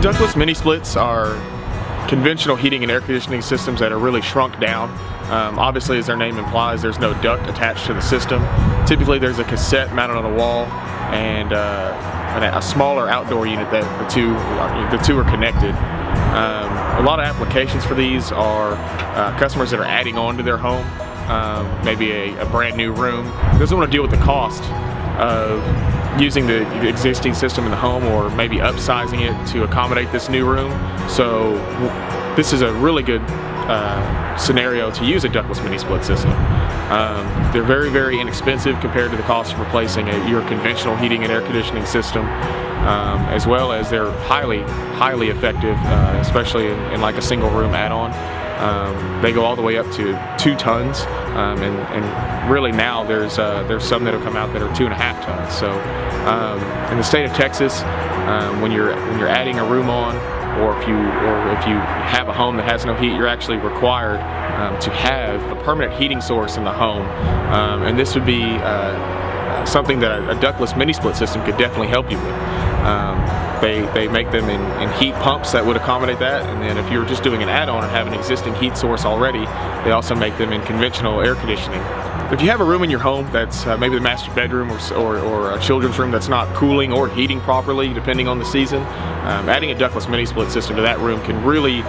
Ductless mini splits are conventional heating and air conditioning systems that are really shrunk down. Obviously, as their name implies, there's no duct attached to the system. Typically, there's a cassette mounted on a wall and a smaller outdoor unit that the two are connected. A lot of applications for these are customers that are adding on to their home, maybe a brand new room. Doesn't want to deal with the cost of using the existing system in the home, or maybe upsizing it to accommodate this new room. So this is a really good scenario to use a ductless mini split system. They're very, very inexpensive compared to the cost of replacing your conventional heating and air conditioning system, as well as they're highly effective, especially in like a single room add-on. They go all the way up to 2 tons, and really now there's some that have come out that are 2.5 tons. So in the state of Texas, when you're adding a room on, or if you have a home that has no heat, you're actually required to have a permanent heating source in the home, and this would be something that a ductless mini split system could definitely help you with. They make them in heat pumps that would accommodate that, and then if you're just doing an add-on and have an existing heat source already, they also make them in conventional air conditioning. If you have a room in your home that's maybe the master bedroom or a children's room that's not cooling or heating properly, depending on the season, adding a ductless mini split system to that room can really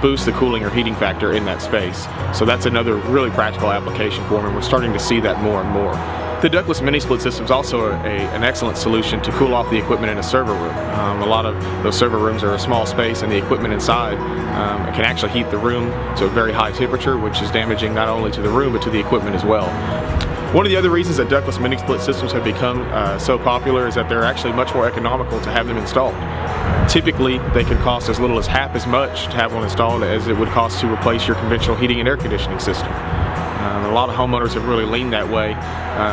boost the cooling or heating factor in that space. So that's another really practical application for them, and we're starting to see that more and more. The ductless mini split system is also an excellent solution to cool off the equipment in a server room. A lot of those server rooms are a small space, and the equipment inside can actually heat the room to a very high temperature, which is damaging not only to the room but to the equipment as well. One of the other reasons that ductless mini split systems have become so popular is that they're actually much more economical to have them installed. Typically, they can cost as little as half as much to have one installed as it would cost to replace your conventional heating and air conditioning system. A lot of homeowners have really leaned that way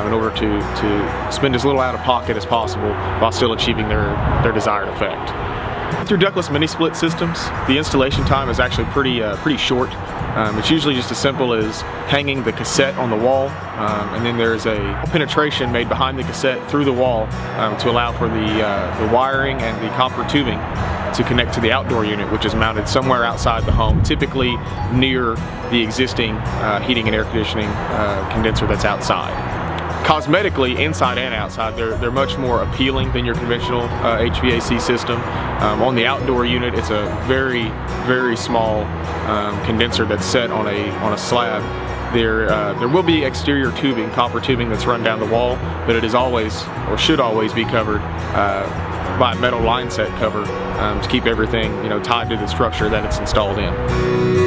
in order to spend as little out of pocket as possible while still achieving their desired effect. Through ductless mini split systems, the installation time is actually pretty short. It's usually just as simple as hanging the cassette on the wall, and then there's a penetration made behind the cassette through the wall to allow for the wiring and the copper tubing to connect to the outdoor unit, which is mounted somewhere outside the home, typically near the existing heating and air conditioning condenser that's outside. Cosmetically, inside and outside, they're much more appealing than your conventional HVAC system. On the outdoor unit, it's a very, very small condenser that's set on a slab. There will be exterior tubing, copper tubing, that's run down the wall, but it is always, or should always be, covered by a metal line set cover to keep everything tied to the structure that it's installed in.